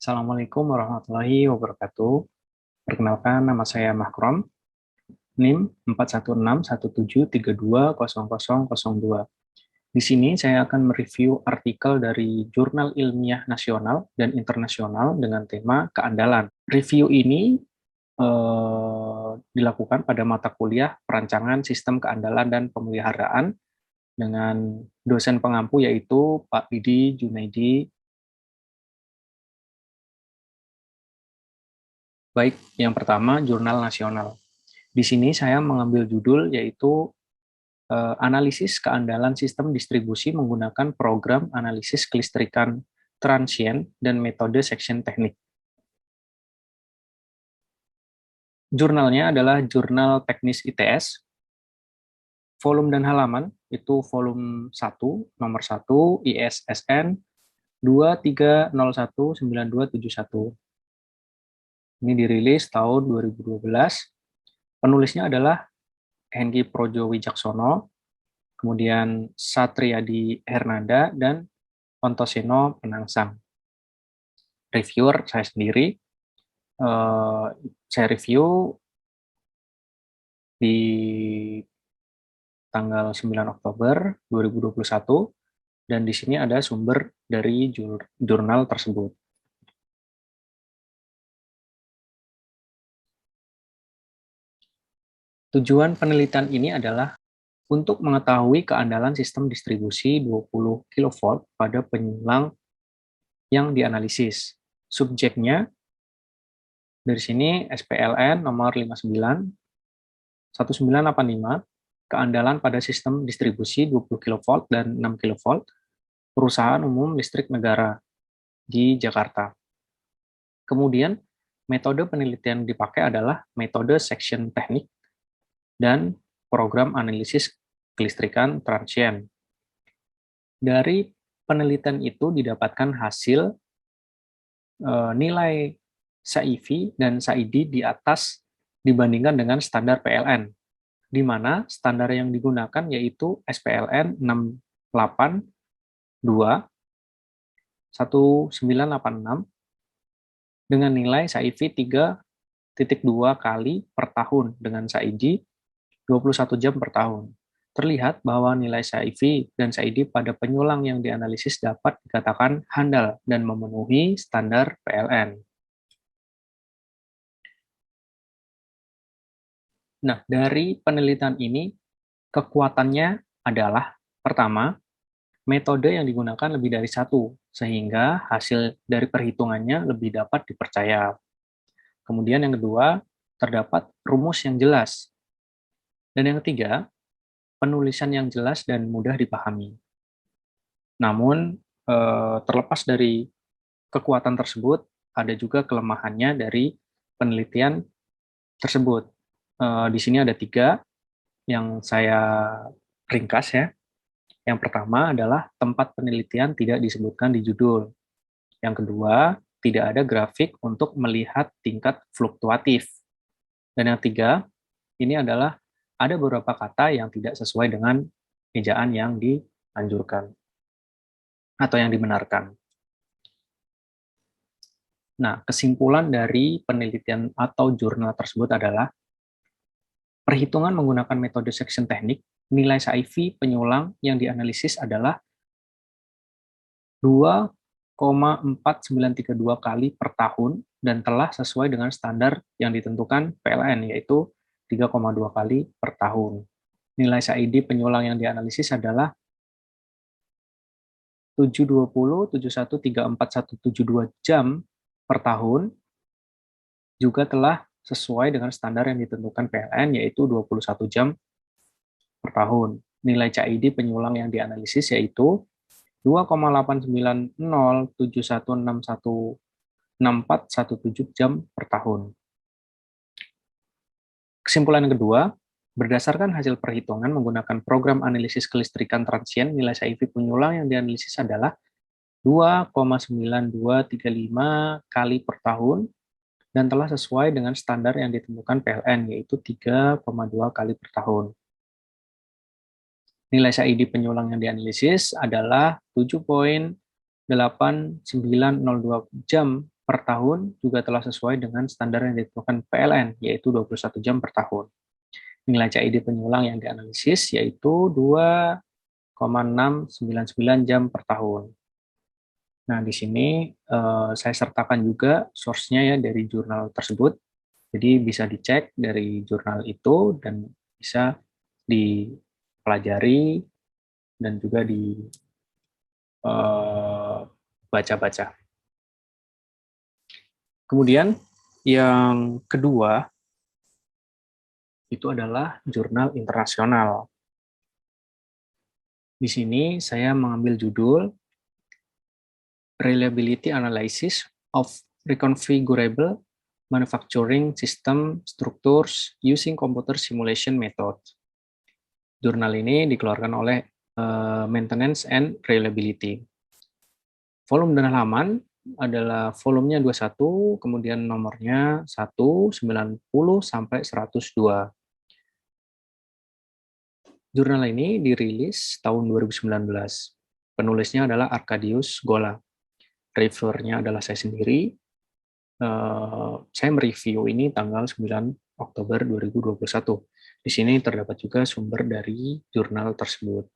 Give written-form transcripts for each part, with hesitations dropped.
Assalamualaikum warahmatullahi wabarakatuh. Perkenalkan, nama saya Mahkrom, NIM 41617320002. Di sini saya akan mereview artikel dari jurnal ilmiah nasional dan internasional dengan tema keandalan. Review ini dilakukan pada mata kuliah Perancangan Sistem Keandalan dan Pemeliharaan dengan dosen pengampu yaitu Pak Didi Junaidi. Baik, yang pertama jurnal nasional. Di sini saya mengambil judul yaitu analisis keandalan sistem distribusi menggunakan program analisis kelistrikan transient dan metode section teknik. Jurnalnya adalah Jurnal Teknis ITS. Volume dan halaman itu volume 1, nomor 1, ISSN 23019271. Ini dirilis tahun 2012. Penulisnya adalah Hengki Projowijaksono, kemudian Satriadi Hernanda, dan Ontoseno Penangsang. Reviewer saya sendiri, saya review di tanggal 9 Oktober 2021, dan di sini ada sumber dari jurnal tersebut. Tujuan penelitian ini adalah untuk mengetahui keandalan sistem distribusi 20 kV pada penyulang yang dianalisis. Subjeknya dari sini SPLN nomor 591985, keandalan pada sistem distribusi 20 kV dan 6 kV, Perusahaan Umum Listrik Negara di Jakarta. Kemudian, metode penelitian dipakai adalah metode section teknik dan program analisis kelistrikan transient. Dari penelitian itu didapatkan hasil nilai SAIV dan SAID di atas dibandingkan dengan standar PLN, di mana standar yang digunakan yaitu SPLN 682-1986 dengan nilai SAIV 3,2 kali per tahun dengan SAID 21 jam per tahun. Terlihat bahwa nilai SAIV dan SAID pada penyulang yang dianalisis dapat dikatakan handal dan memenuhi standar PLN. Nah, dari penelitian ini, kekuatannya adalah, pertama, metode yang digunakan lebih dari satu, sehingga hasil dari perhitungannya lebih dapat dipercaya. Kemudian yang kedua, terdapat rumus yang jelas. Dan yang ketiga, penulisan yang jelas dan mudah dipahami. Namun, terlepas dari kekuatan tersebut, ada juga kelemahannya dari penelitian tersebut. Di sini ada 3 yang saya ringkas ya. Yang pertama adalah tempat penelitian tidak disebutkan di judul. Yang kedua, tidak ada grafik untuk melihat tingkat fluktuatif. Dan yang ketiga, ini adalah ada beberapa kata yang tidak sesuai dengan ejaan yang dianjurkan atau yang dibenarkan. Nah, kesimpulan dari penelitian atau jurnal tersebut adalah perhitungan menggunakan metode section teknik, nilai SAIV penyulang yang dianalisis adalah 2,4932 kali per tahun dan telah sesuai dengan standar yang ditentukan PLN, yaitu 3,2 kali per tahun. Nilai SAID penyulang yang dianalisis adalah 720-7134-172 jam per tahun, juga telah sesuai dengan standar yang ditentukan PLN, yaitu 21 jam per tahun. Nilai CAID penyulang yang dianalisis yaitu 2,89071616417 jam per tahun. Kesimpulan yang kedua, berdasarkan hasil perhitungan menggunakan program analisis kelistrikan transient, nilai SAIV penyulang yang dianalisis adalah 2,9235 kali per tahun dan telah sesuai dengan standar yang ditentukan PLN, yaitu 3,2 kali per tahun. Nilai SAID penyulang yang dianalisis adalah 7,8902 jam per tahun juga telah sesuai dengan standar yang ditentukan PLN, yaitu 21 jam per tahun. Nilai CID penyulang yang dianalisis yaitu 2,699 jam per tahun. Nah, di sini saya sertakan juga source-nya ya dari jurnal tersebut. Jadi bisa dicek dari jurnal itu dan bisa dipelajari dan juga dibaca-baca. Kemudian yang kedua itu adalah jurnal internasional. Di sini saya mengambil judul Reliability Analysis of Reconfigurable Manufacturing System Structures Using Computer Simulation Method. Jurnal ini dikeluarkan oleh Maintenance and Reliability. Volume dan halaman adalah volumenya 21, kemudian nomornya 190 sampai 102. Jurnal ini dirilis tahun 2019. Penulisnya adalah Arkadius Gola. Reviewernya adalah saya sendiri. Saya mereview ini tanggal 9 Oktober 2021. Di sini terdapat juga sumber dari jurnal tersebut.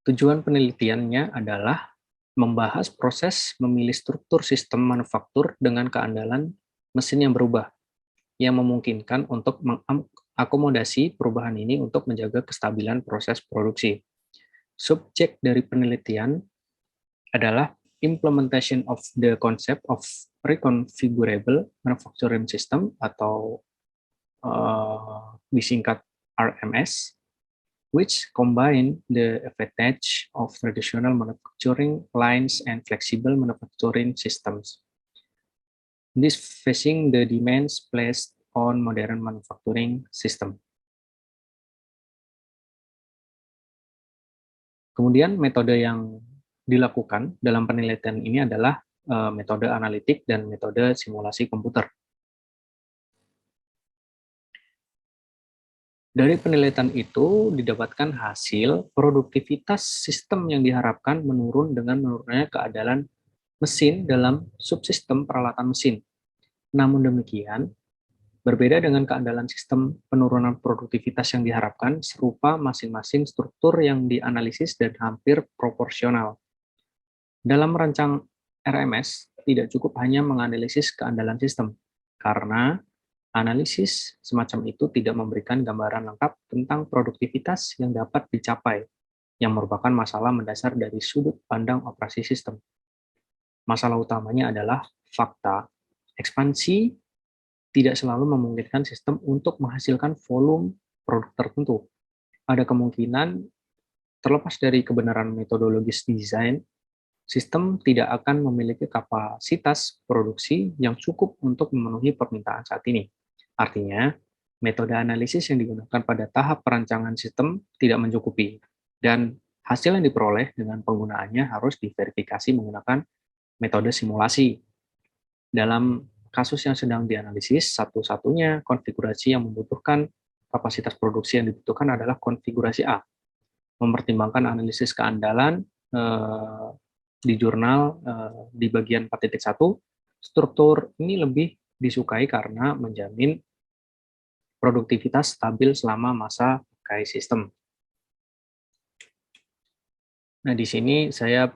Tujuan penelitiannya adalah membahas proses memilih struktur sistem manufaktur dengan keandalan mesin yang berubah, yang memungkinkan untuk mengakomodasi perubahan ini untuk menjaga kestabilan proses produksi. Subjek dari penelitian adalah implementation of the concept of reconfigurable manufacturing system atau disingkat RMS, which combine the advantage of traditional manufacturing lines and flexible manufacturing systems. This facing the demands placed on modern manufacturing system. Kemudian metode yang dilakukan dalam penelitian ini adalah metode analitik dan metode simulasi komputer. Dari penelitian itu didapatkan hasil produktivitas sistem yang diharapkan menurun dengan menurunnya keandalan mesin dalam subsistem peralatan mesin. Namun demikian, berbeda dengan keandalan sistem penurunan produktivitas yang diharapkan, serupa masing-masing struktur yang dianalisis dan hampir proporsional. Dalam merancang RMS, tidak cukup hanya menganalisis keandalan sistem, karena analisis semacam itu tidak memberikan gambaran lengkap tentang produktivitas yang dapat dicapai, yang merupakan masalah mendasar dari sudut pandang operasi sistem. Masalah utamanya adalah fakta ekspansi tidak selalu memungkinkan sistem untuk menghasilkan volume produk tertentu. Ada kemungkinan, terlepas dari kebenaran metodologis desain, sistem tidak akan memiliki kapasitas produksi yang cukup untuk memenuhi permintaan saat ini. Artinya, metode analisis yang digunakan pada tahap perancangan sistem tidak mencukupi, dan hasil yang diperoleh dengan penggunaannya harus diverifikasi menggunakan metode simulasi. Dalam kasus yang sedang dianalisis, satu-satunya konfigurasi yang membutuhkan kapasitas produksi yang dibutuhkan adalah konfigurasi A. Mempertimbangkan analisis keandalan di jurnal di bagian 4.1, struktur ini lebih disukai karena menjamin produktivitas stabil selama masa pakai sistem. Nah, di sini saya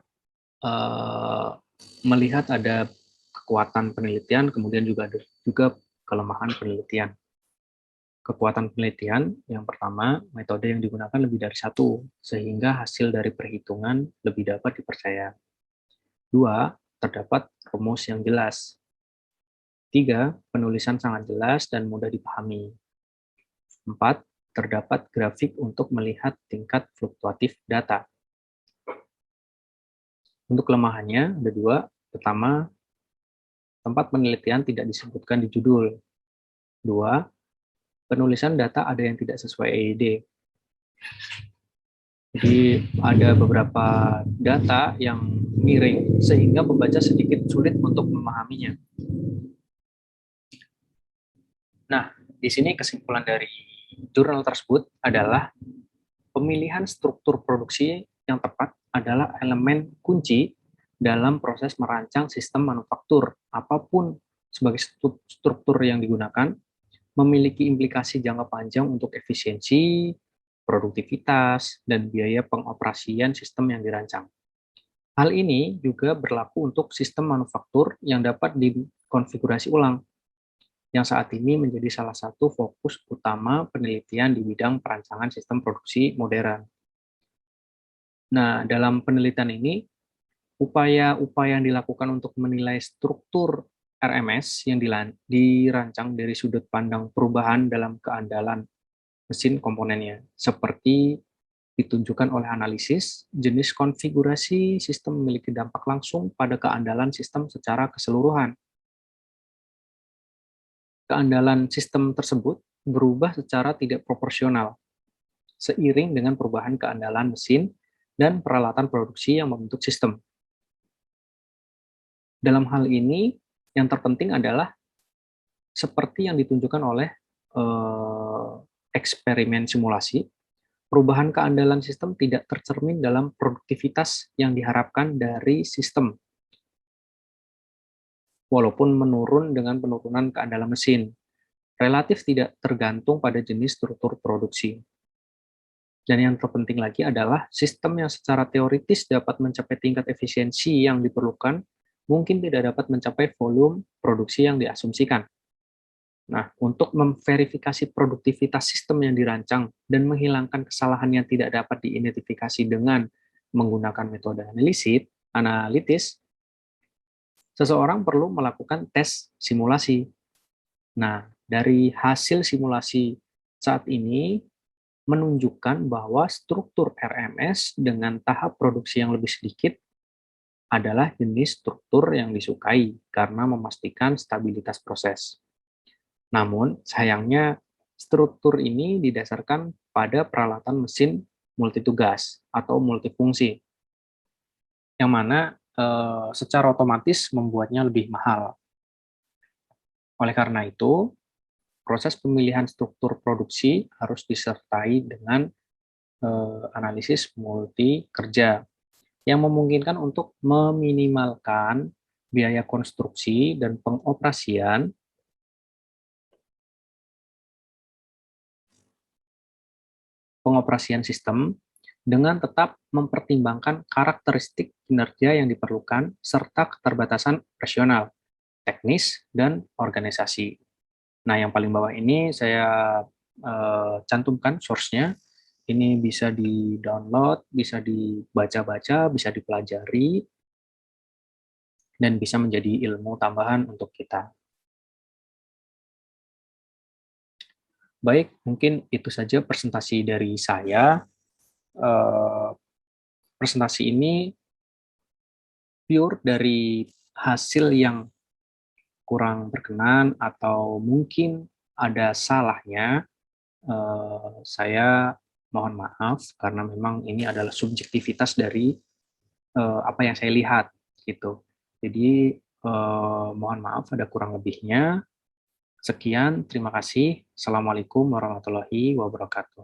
melihat ada kekuatan penelitian, kemudian juga ada kelemahan penelitian. Kekuatan penelitian, yang pertama, metode yang digunakan lebih dari satu, sehingga hasil dari perhitungan lebih dapat dipercaya. 2, terdapat rumus yang jelas. 3, penulisan sangat jelas dan mudah dipahami. 4, terdapat grafik untuk melihat tingkat fluktuatif data. Untuk kelemahannya ada 2. Pertama, tempat penelitian tidak disebutkan di judul. 2, penulisan data ada yang tidak sesuai EID. Jadi ada beberapa data yang miring sehingga pembaca sedikit sulit untuk memahaminya. Nah, di sini kesimpulan dari jurnal tersebut adalah pemilihan struktur produksi yang tepat adalah elemen kunci dalam proses merancang sistem manufaktur. Apapun sebagai struktur yang digunakan, memiliki implikasi jangka panjang untuk efisiensi, produktivitas, dan biaya pengoperasian sistem yang dirancang. Hal ini juga berlaku untuk sistem manufaktur yang dapat dikonfigurasi ulang, yang saat ini menjadi salah satu fokus utama penelitian di bidang perancangan sistem produksi modern. Nah, dalam penelitian ini, upaya-upaya yang dilakukan untuk menilai struktur RMS yang dirancang dari sudut pandang perubahan dalam keandalan mesin komponennya, seperti ditunjukkan oleh analisis, jenis konfigurasi sistem memiliki dampak langsung pada keandalan sistem secara keseluruhan. Keandalan sistem tersebut berubah secara tidak proporsional, seiring dengan perubahan keandalan mesin dan peralatan produksi yang membentuk sistem. Dalam hal ini, yang terpenting adalah seperti yang ditunjukkan oleh eksperimen simulasi, perubahan keandalan sistem tidak tercermin dalam produktivitas yang diharapkan dari sistem, walaupun menurun dengan penurunan keandalan mesin, relatif tidak tergantung pada jenis struktur produksi. Dan yang terpenting lagi adalah sistem yang secara teoritis dapat mencapai tingkat efisiensi yang diperlukan, mungkin tidak dapat mencapai volume produksi yang diasumsikan. Nah, untuk memverifikasi produktivitas sistem yang dirancang dan menghilangkan kesalahan yang tidak dapat diidentifikasi dengan menggunakan metode analitis, seseorang perlu melakukan tes simulasi. Nah, dari hasil simulasi saat ini menunjukkan bahwa struktur RMS dengan tahap produksi yang lebih sedikit adalah jenis struktur yang disukai karena memastikan stabilitas proses. Namun, sayangnya struktur ini didasarkan pada peralatan mesin multitugas atau multifungsi, yang mana secara otomatis membuatnya lebih mahal. Oleh karena itu, proses pemilihan struktur produksi harus disertai dengan analisis multi kerja yang memungkinkan untuk meminimalkan biaya konstruksi dan pengoperasian sistem dengan tetap mempertimbangkan karakteristik kinerja yang diperlukan serta keterbatasan operasional, teknis, dan organisasi. Nah, yang paling bawah ini saya cantumkan source-nya. Ini bisa di-download, bisa dibaca-baca, bisa dipelajari, dan bisa menjadi ilmu tambahan untuk kita. Baik, mungkin itu saja presentasi dari saya. Presentasi ini pure dari hasil yang kurang berkenan atau mungkin ada salahnya. Saya mohon maaf karena memang ini adalah subjektivitas dari apa yang saya lihat gitu. Jadi mohon maaf ada kurang lebihnya. Sekian, terima kasih. Assalamualaikum warahmatullahi wabarakatuh.